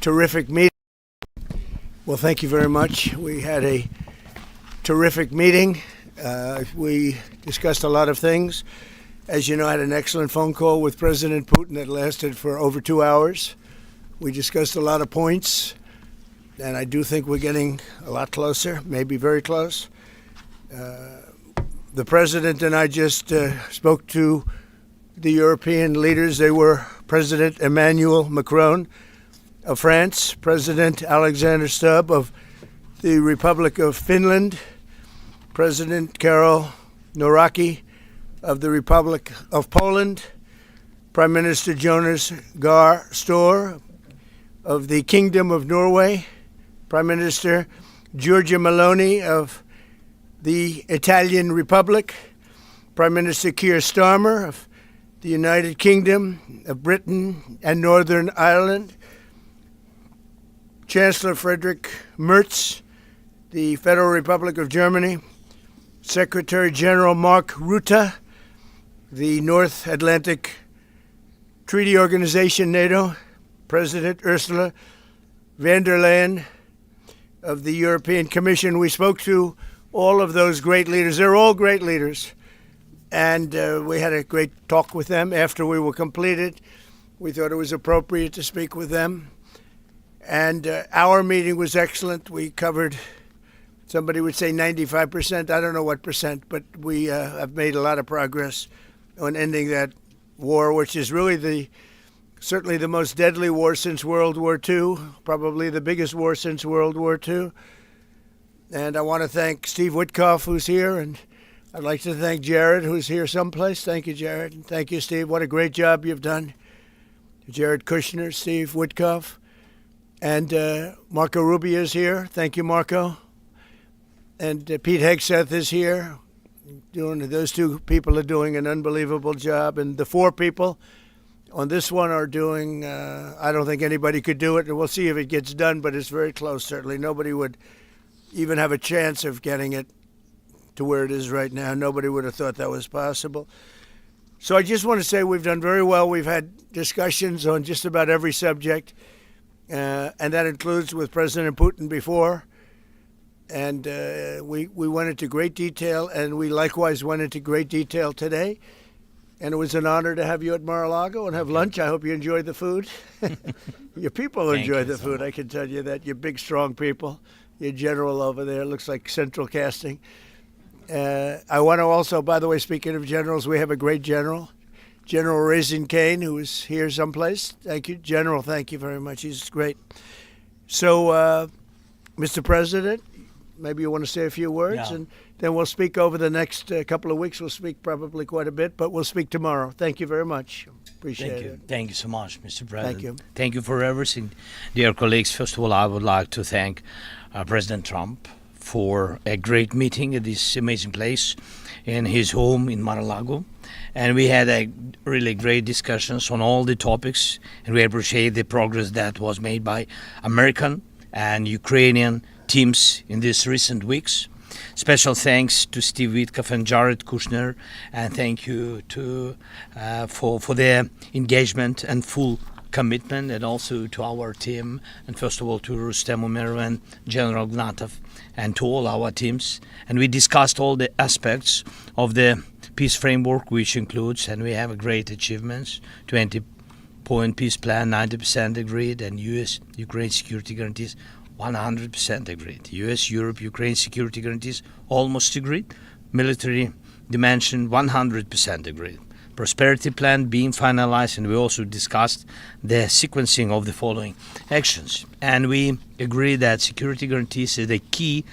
terrific meeting. Well, thank you very much. We had a terrific meeting. We discussed a lot of things. As you know, I had an excellent phone call with President Putin that lasted for over 2 hours. We discussed a lot of points, and I do think we're getting a lot closer, maybe very close. The President and I just spoke to the European leaders. They were President Emmanuel Macron of France, President Alexander Stubb of the Republic of Finland, President Karol Nawrocki of the Republic of Poland, Prime Minister Jonas Gahr Store of the Kingdom of Norway, Prime Minister Giorgia Meloni of the Italian Republic, Prime Minister Keir Starmer of the United Kingdom of Britain and Northern Ireland, Chancellor Friedrich Merz, the Federal Republic of Germany, Secretary General Mark Rutte, the North Atlantic Treaty Organization, NATO, President Ursula von der Leyen of the European Commission. We spoke to all of those great leaders. They're all great leaders. And we had a great talk with them after we were completed. We thought it was appropriate to speak with them. And our meeting was excellent. We covered, somebody would say 95%. I don't know what percent, but we have made a lot of progress on ending that war, which is really certainly the most deadly war since World War II, probably the biggest war since World War II. And I want to thank Steve Witkoff, who's here, and I'd like to thank Jared, who's here someplace. Thank you, Jared. And thank you, Steve. What a great job you've done. Jared Kushner, Steve Witkoff, and Marco Rubio is here. Thank you, Marco. And Pete Hegseth is here. Those two people are doing an unbelievable job. And the four people on this one are doing, I don't think anybody could do it. And we'll see if it gets done, but it's very close, certainly. Nobody would even have a chance of getting it to where it is right now. Nobody would have thought that was possible. So I just want to say we've done very well. We've had discussions on just about every subject, and that includes with President Putin before. And we went into great detail, and we likewise went into great detail today. And it was an honor to have you at Mar-a-Lago and have lunch. I hope you enjoyed the food. Your people enjoyed the food, I can tell you that. You're big, strong people. Your general over there looks like Central Casting. I want to also, by the way, speaking of generals, we have a great general, General Raisin Kane, who is here someplace. Thank you, General. Thank you very much. He's great. So, Mr. President, maybe you want to say a few words, and then we'll speak over the next couple of weeks. We'll speak probably quite a bit, but we'll speak tomorrow. Thank you very much. Appreciate it. Thank you so much, Mr. President. Thank you. Thank you for everything. Dear colleagues, first of all, I would like to thank President Trump for a great meeting at this amazing place in his home in Mar-a-Lago. And we had a really great discussions on all the topics, and we appreciate the progress that was made by American and Ukrainian teams in these recent weeks. Special thanks to Steve Witkoff and Jared Kushner, and thank you to for their engagement and full commitment, and also to our team, and first of all to Rustem Umerov and General Gnatov, and to all our teams. And we discussed all the aspects of the peace framework, which includes, and we have a great achievements, 20-point peace plan, 90% agreed, and U.S.-Ukraine security guarantees 100% agreed. U.S.-Europe-Ukraine security guarantees almost agreed. Military dimension 100% agreed. Prosperity plan being finalized, and we also discussed the sequencing of the following actions. And we agree that security guarantees is a key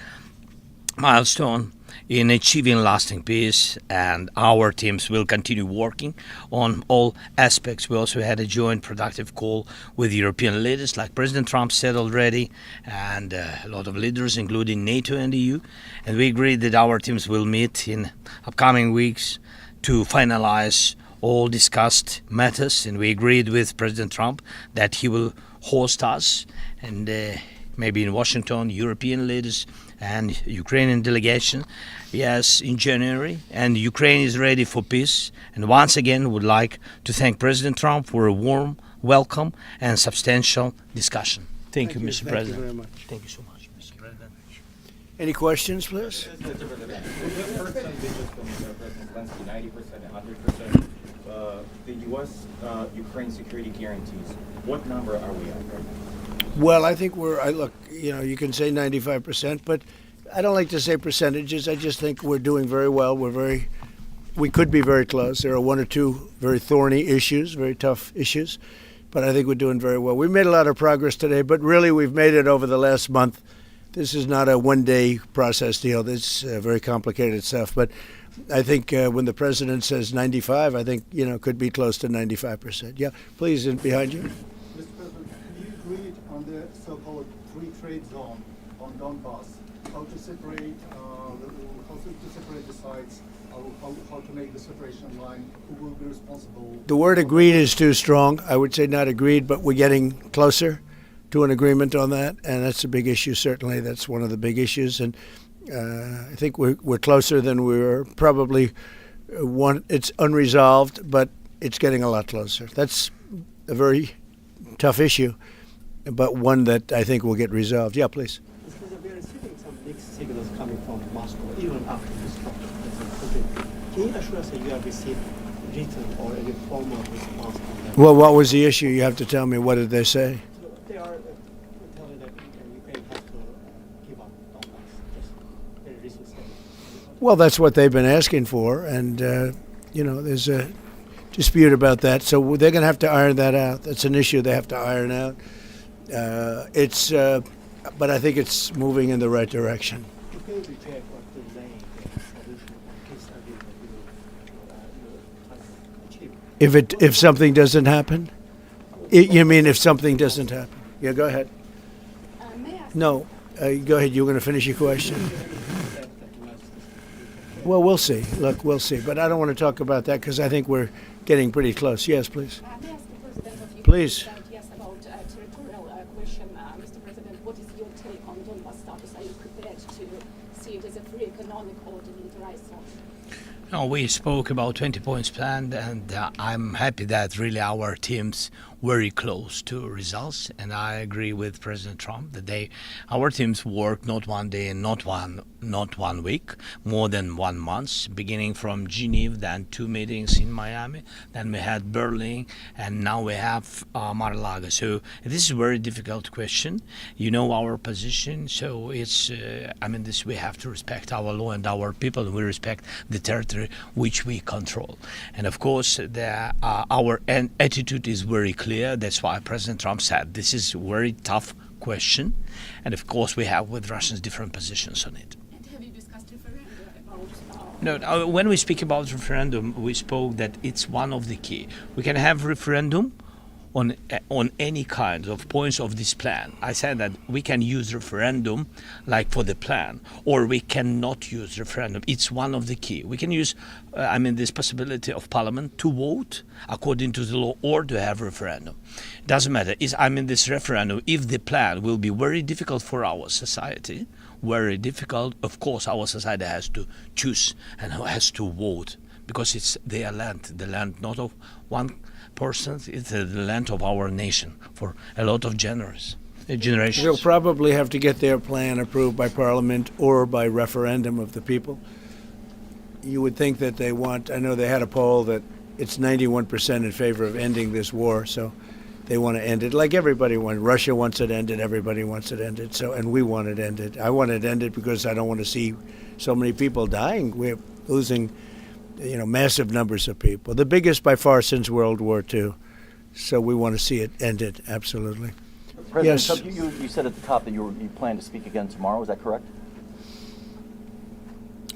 milestone in achieving lasting peace, and our teams will continue working on all aspects. We also had a joint productive call with European leaders, like President Trump said already, and a lot of leaders, including NATO and EU. And we agreed that our teams will meet in upcoming weeks to finalize all discussed matters. And we agreed with President Trump that he will host us, and maybe in Washington, European leaders and Ukrainian delegation, yes, in January. And Ukraine is ready for peace. And once again, would like to thank President Trump for a warm welcome and substantial discussion. Thank you, Mr. Thank you President. very much. Thank you so much, Mr. President. Any questions, please? With the first visions from President Zelensky, 90% and 100%, the U.S. Ukraine security guarantees, what number are we at right now? Well, I think look, you can say 95%, but I don't like to say percentages. I just think we're doing very well. We could be very close. There are one or two very thorny issues, very tough issues, but I think we're doing very well. We made a lot of progress today, but really we've made it over the last month. This is not a one-day process deal. This is very complicated stuff, but I think when the president says 95, I think, could be close to 95%. Yeah, please, in behind you. Mr. President, have you agreed on the so-called free trade zone on Donbass? How to separate the sites? How to make the separation line? Who will be responsible? The word agreed is too strong. I would say not agreed, but we're getting closer to an agreement on that, and that's a big issue. Certainly, that's one of the big issues, and I think we're closer than we were. Probably it's unresolved, but it's getting a lot closer. That's a very tough issue, but one that I think will get resolved. Yeah, please. We are receiving some mixed signals coming from Moscow, even after this talk with President Putin. Can you assure us that you have received written or any formal response from them? Well, what was the issue? You have to tell me. What did they say? So they are telling that Ukraine has to give up Donbass. Just very recent statement. Well, that's what they've been asking for, and there's a dispute about that. So they're going to have to iron that out. That's an issue they have to iron out. But I think it's moving in the right direction. You can reject or delay the solution of peace agreement you try to achieve. If something doesn't happen, you mean if something doesn't happen? Yeah, go ahead. May I ask No, go ahead. You were going to finish your question. Well, we'll see. Look, we'll see. But I don't want to talk about that because I think we're getting pretty close. Yes, please. may I ask the President of Ukraine Please. yes, about territorial question. Mr. President, what is your take on Donbass status? Are you prepared to see it as a free economic or demilitarized zone? No, we spoke about 20 points plan, and I'm happy that really our teams very close to results, and I agree with President Trump that our teams work not one day and not one week, more than 1 month, beginning from Geneva, then 2 meetings in Miami, then we had Berlin, and now we have Mar-a-Lago. So this is a very difficult question. You know our position, so it's this we have to respect our law and our people, and we respect the territory which we control. And of course, our attitude is very clear. That's why President Trump said this is a very tough question, and of course we have with Russians different positions on it. And have you discussed referendum about... No, when we speak about referendum, we spoke that it's one of the key. We can have referendum on any kind of points of this plan. I said that we can use referendum like for the plan, or we cannot use referendum. It's one of the key. We can use, this possibility of parliament to vote according to the law or to have referendum. It doesn't matter. This referendum, if the plan will be very difficult for our society, very difficult, of course our society has to choose and has to vote, because it's their land, the land not of one person, it's the land of our nation for a lot of generations. They'll probably have to get their plan approved by Parliament or by referendum of the people. You would think that they want, I know they had a poll that it's 91% in favor of ending this war, so they want to end it like everybody wants. Russia wants it ended, everybody wants it ended, and we want it ended. I want it ended because I don't want to see so many people dying. We're losing massive numbers of people, the biggest by far since World War II. So we want to see it ended, absolutely. President Yes. Trump, you said at the top that you plan to speak again tomorrow. Is that correct?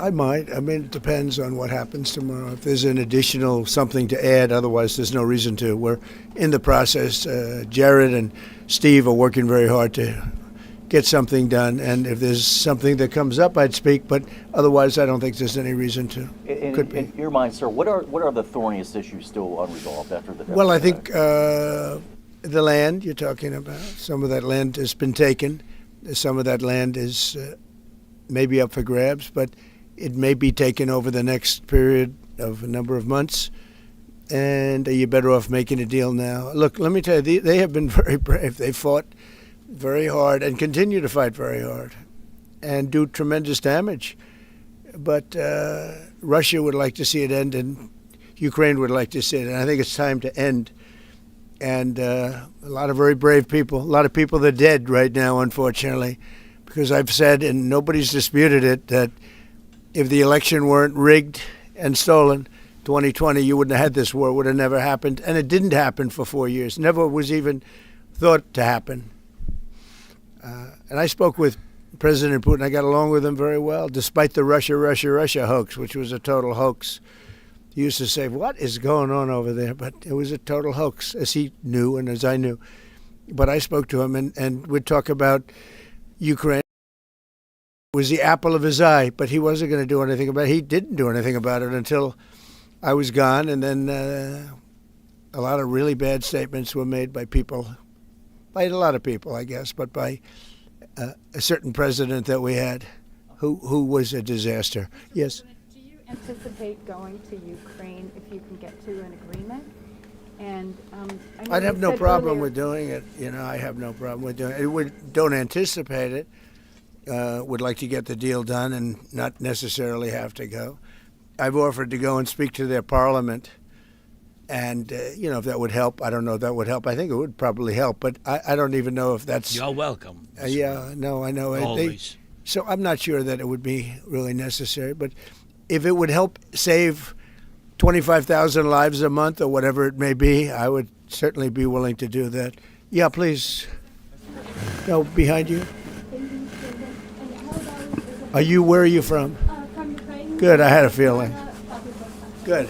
I might. It depends on what happens tomorrow. If there's an additional something to add, otherwise there's no reason to. We're in the process. Jared and Steve are working very hard to get something done, and if there's something that comes up, I'd speak, but otherwise I don't think there's any reason to. In your mind, sir, what are the thorniest issues still unresolved after the death? Well, I think the land you're talking about, some of that land has been taken. Some of that land is maybe up for grabs, but it may be taken over the next period of a number of months, and you're better off making a deal now. Look, let me tell you, they have been very brave. They fought very hard and continue to fight very hard and do tremendous damage. But Russia would like to see it end, and Ukraine would like to see it. And I think it's time to end. And a lot of very brave people, a lot of people that are dead right now, unfortunately, because I've said, and nobody's disputed it, that if the election weren't rigged and stolen, 2020, you wouldn't have had this war. It would have never happened. And it didn't happen for 4 years. Never was even thought to happen. And I spoke with President Putin. I got along with him very well, despite the Russia hoax, which was a total hoax. He used to say, what is going on over there? But it was a total hoax, as he knew and as I knew. But I spoke to him, and we'd talk about Ukraine. It was the apple of his eye, but he wasn't going to do anything about it. He didn't do anything about it until I was gone, and then a lot of really bad statements were made by people, by a lot of people, I guess, but by a certain president that we had who was a disaster. Yes? Do you anticipate going to Ukraine if you can get to an agreement? And I know I'd have you no said problem earlier- with doing it. I have no problem with doing it. Don't anticipate it. Would like to get the deal done and not necessarily have to go. I've offered to go and speak to their parliament. And, if that would help, I don't know if that would help. I think it would probably help, but I don't even know if that's... You're welcome. Yeah, no, I know. Always. So I'm not sure that it would be really necessary, but if it would help save 25,000 lives a month or whatever it may be, I would certainly be willing to do that. Yeah, please. No, behind you. Where are you from? From Ukraine. Good, I had a feeling. Good.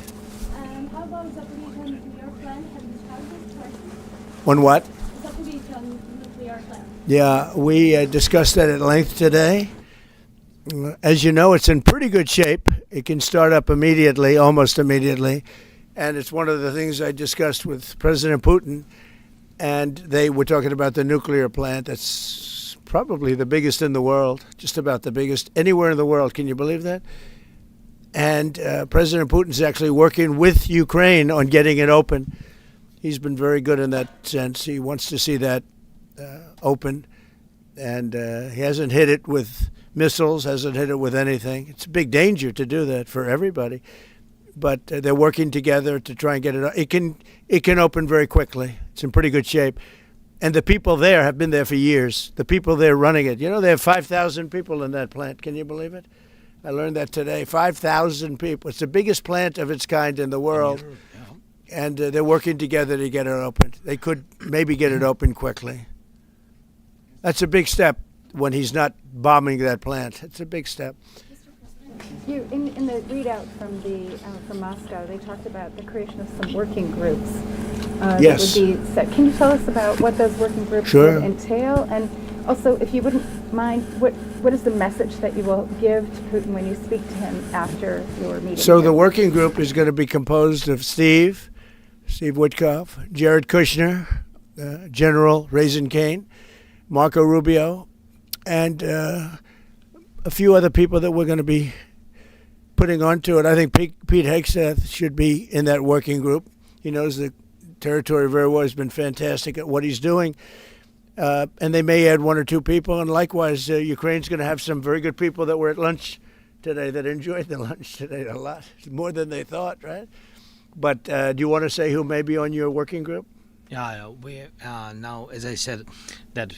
How about Zaporizhzhia nuclear plant? Have you started this question? On what? Zaporizhzhia nuclear plant. Yeah, we discussed that at length today. As you know, it's in pretty good shape. It can start up immediately, almost immediately. And it's one of the things I discussed with President Putin. And they were talking about the nuclear plant that's probably the biggest in the world, just about the biggest anywhere in the world. Can you believe that? And President Putin's actually working with Ukraine on getting it open. He's been very good in that sense. He wants to see that open. And he hasn't hit it with missiles, hasn't hit it with anything. It's a big danger to do that for everybody. But they're working together to try and get it. It can open very quickly. It's in pretty good shape. And the people there have been there for years. The people there running it. They have 5,000 people in that plant. Can you believe it? I learned that today. 5,000 people. It's the biggest plant of its kind in the world. And they're working together to get it open. They could maybe get it open quickly. That's a big step when he's not bombing that plant. It's a big step. You in the readout from Moscow, they talked about the creation of some working groups. Yes. That would be set. Can you tell us about what those working groups Sure. would entail? And also, if you wouldn't mind, what is the message that you will give to Putin when you speak to him after your meeting? So the working group is going to be composed of Steve Witkoff, Jared Kushner, General Raisin Kane, Marco Rubio, and a few other people that we're going to be putting onto it. I think Pete Hegseth should be in that working group. He knows the territory very well. He's been fantastic at what he's doing. And they may add one or two people. And likewise, Ukraine's going to have some very good people that were at lunch today that enjoyed the lunch today a lot, more than they thought, right? But do you want to say who may be on your working group? Yeah, we now, as I said, that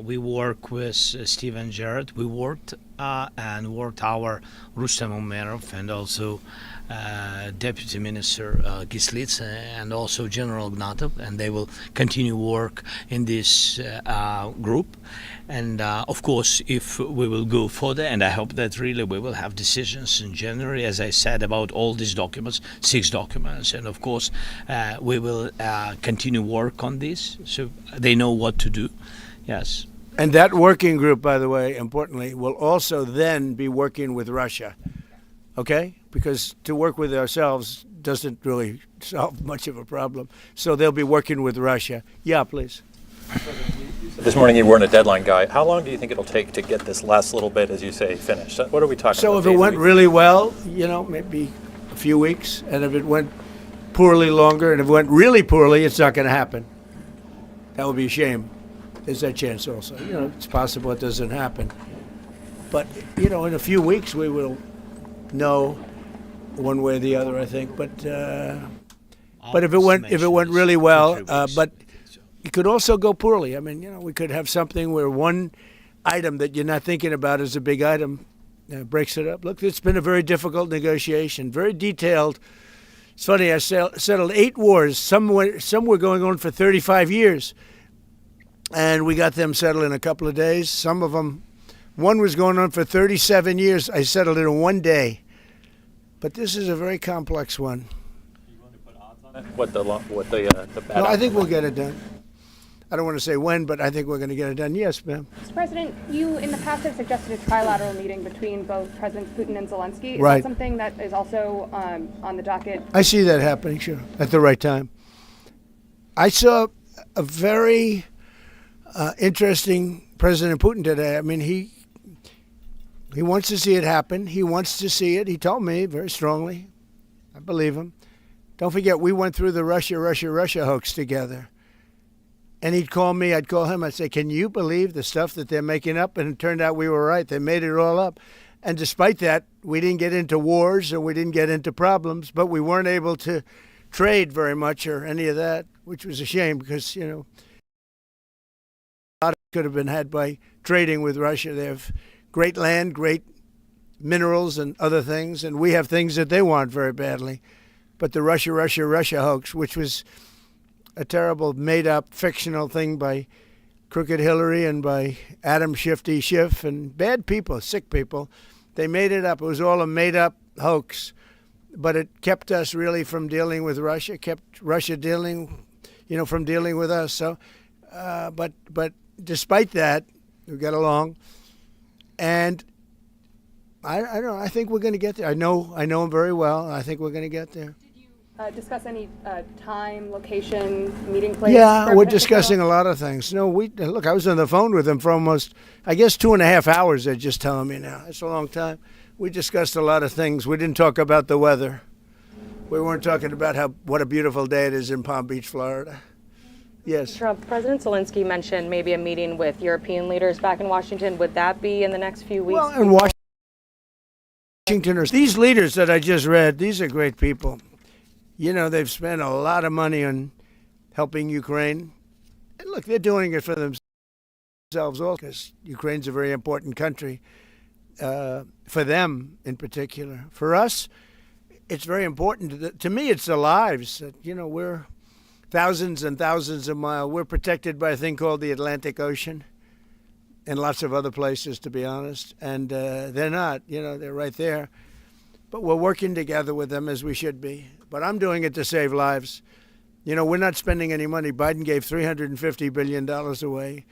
we work with Steve and Jared. We worked our Rustem Umerov and also Deputy Minister Gislitz and also General Ignatov, and they will continue work in this group. And of course, if we will go further, and I hope that really we will have decisions in January, as I said, about all these documents, 6 documents, and of course, we will continue work on this, so they know what to do. Yes. And that working group, by the way, importantly, will also then be working with Russia, okay? Because to work with ourselves doesn't really solve much of a problem. So they'll be working with Russia. Yeah, please. This morning you weren't a deadline guy. How long do you think it'll take to get this last little bit, as you say, finished? What are we talking So about? if it went really well, maybe a few weeks. And if it went poorly, longer. And if it went really poorly, it's not going to happen. That would be a shame. there's that chance also. It's possible it doesn't happen. But, in a few weeks we will know one way or the other, I think. But if it went really well, but it could also go poorly. I mean, we could have something where one item that you're not thinking about as a big item breaks it up. Look, it's been a very difficult negotiation, very detailed. It's funny, I settled 8 wars. Some were going on for 35 years, and we got them settled in a couple of days. Some of them, one was going on for 37 years. I settled it in 1 day. But this is a very complex one. Do you want to put odds on it? What the bad? No, I think we'll get it done. I don't want to say when, but I think we're going to get it done. Yes, ma'am. Mr. President, you in the past have suggested a trilateral meeting between both President Putin and Zelensky. Is Right. that something that is also on the docket? I see that happening, sure, at the right time. I saw a very interesting President Putin today. I mean, he wants to see it happen. He wants to see it. He told me very strongly. I believe him. Don't forget, we went through the Russia hoax together. And he'd call me, I'd call him, I'd say, can you believe the stuff that they're making up? And it turned out we were right. They made it all up. And despite that, we didn't get into wars and we didn't get into problems, but we weren't able to trade very much or any of that, which was a shame because, a lot could have been had by trading with Russia. They have great land, great minerals and other things, and we have things that they want very badly. But the Russia hoax, which was a terrible made-up fictional thing by Crooked Hillary and by Adam Shifty Schiff and bad people, sick people. They made it up. It was all a made-up hoax. But it kept us really from dealing with Russia, kept Russia dealing, from dealing with us. So, but despite that, we got along. And I don't know, I think we're going to get there. I know him very well. I think we're going to get there. Discuss any time, location, meeting place? Yeah, we're discussing a lot of things. Look, I was on the phone with him for almost, 2.5 hours, they're just telling me now. It's a long time. We discussed a lot of things. We didn't talk about the weather. We weren't talking about what a beautiful day it is in Palm Beach, Florida. Yes. Trump, President Zelensky mentioned maybe a meeting with European leaders back in Washington. Would that be in the next few weeks? Well, in Washington, these leaders that I just read, these are great people. They've spent a lot of money on helping Ukraine. And look, they're doing it for themselves also because Ukraine's a very important country for them in particular. For us, it's very important. To me, it's the lives. We're thousands and thousands of miles. We're protected by a thing called the Atlantic Ocean and lots of other places, to be honest. And they're not. They're right there. But we're working together with them as we should be. But I'm doing it to save lives. We're not spending any money. Biden gave $350 billion away.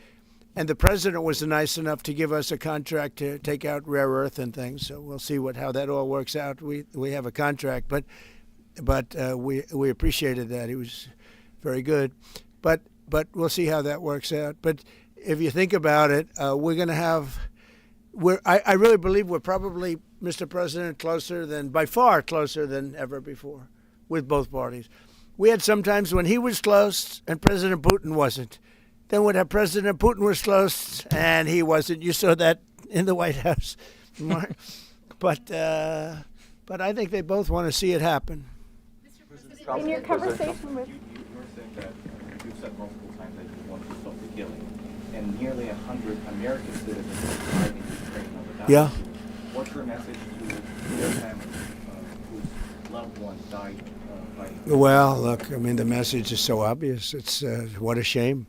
And the president was nice enough to give us a contract to take out rare earth and things. So we'll see how that all works out. We have a contract, but we appreciated that. He was very good. But we'll see how that works out. But if you think about it, we're going to have I really believe we're probably, Mr. President, by far closer than ever before with both parties. We had some times when he was close and President Putin wasn't. Then when President Putin was close and he wasn't. You saw that in the White House. But I think they both want to see it happen. In your conversation with... You're saying that you've said multiple times that you want to stop the killing. And nearly 100 American citizens died in Ukraine over that. Yeah. What's your message to their families whose loved ones died fighting? Well, look, the message is so obvious. It's what a shame.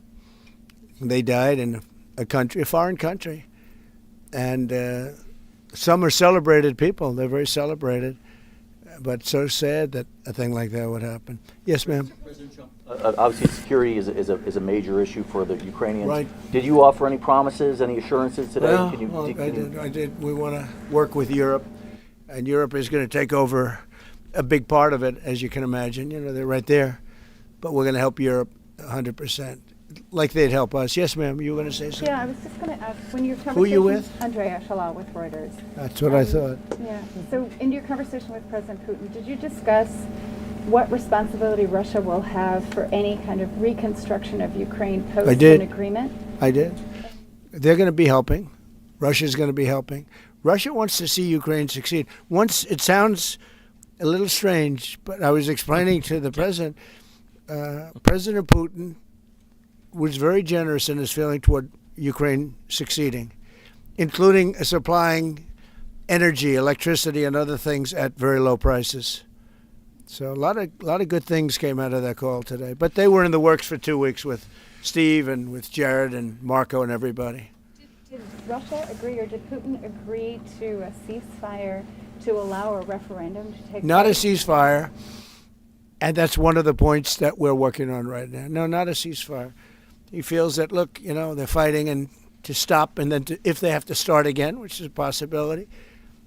They died in a foreign country. And some are celebrated people. They're very celebrated. But so sad that a thing like that would happen. Yes, ma'am. Obviously, security is a major issue for the Ukrainians. Right. Did you offer any promises, any assurances today? Well, I did. We want to work with Europe, and Europe is going to take over a big part of it, as you can imagine. They're right there. But we're going to help Europe 100%, like they'd help us. Yes, ma'am, you were going to say something? Yeah, I was just going to ask, when your conversation... Who are you with? Andrea Shalal with Reuters. That's what I thought. Yeah. So in your conversation with President Putin, did you discuss what responsibility Russia will have for any kind of reconstruction of Ukraine post an agreement? I did. They're going to be helping. Russia's going to be helping. Russia wants to see Ukraine succeed. Once it sounds a little strange, but I was explaining to the president, President Putin was very generous in his feeling toward Ukraine succeeding, including supplying energy, electricity, and other things at very low prices. So a lot of good things came out of that call today. But they were in the works for 2 weeks with Steve and with Jared and Marco and everybody. Did Russia agree, or did Putin agree to a ceasefire to allow a referendum to take Not a place? ceasefire, and that's one of the points that we're working on right now. No, not a ceasefire. He feels that, look, they're fighting and to stop, and then if they have to start again, which is a possibility,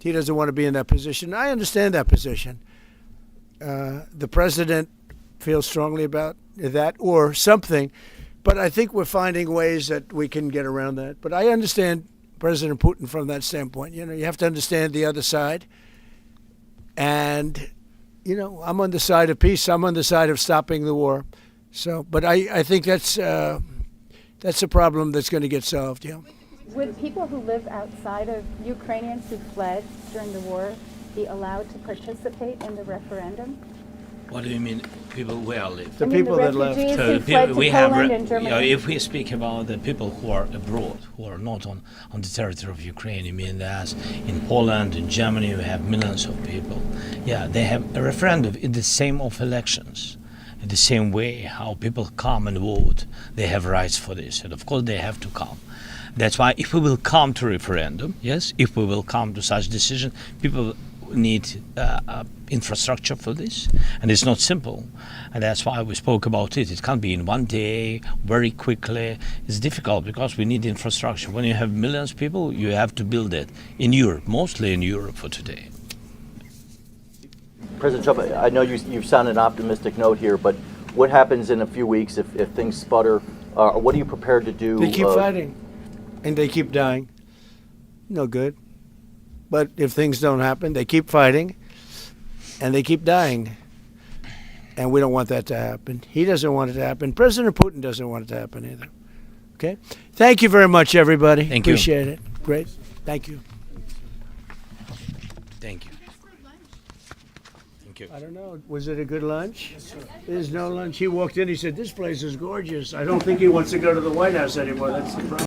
he doesn't want to be in that position. I understand that position. The president feels strongly about that or something, but I think we're finding ways that we can get around that. But I understand President Putin from that standpoint. You have to understand the other side. And, I'm on the side of peace. I'm on the side of stopping the war. So, but I think that's a problem that's going to get solved, Would people who live outside of Ukrainians who fled during the war be allowed to participate in the referendum? What do you mean, people where live? The people that left. refugees So who fled to Poland and Germany. if we speak about the people who are abroad, who are not on the territory of Ukraine, you mean that in Poland, in Germany, we have millions of people. Yeah, they have a referendum in the same of elections. In the same way how people come and vote, they have rights for this, and of course they have to come. That's why if we will come to referendum, yes, if we will come to such decision, people need infrastructure for this, and it's not simple, and that's why we spoke about it. It can't be in one day, very quickly. It's difficult because we need infrastructure. When you have millions of people, you have to build it in Europe, mostly in Europe for today. President Trump, I know you sound an optimistic note here, but what happens in a few weeks if things sputter? What are you prepared to do? They keep fighting, and they keep dying. No good. But if things don't happen, they keep fighting, and they keep dying. And we don't want that to happen. He doesn't want it to happen. President Putin doesn't want it to happen either. Okay? Thank you very much, everybody. Thank you. Appreciate it. Great. Thank you. Thank you. Thank you. I don't know. Was it a good lunch? Yes, sir. There's no lunch. He walked in. He said, "This place is gorgeous." I don't think he wants to go to the White House anymore. That's the problem.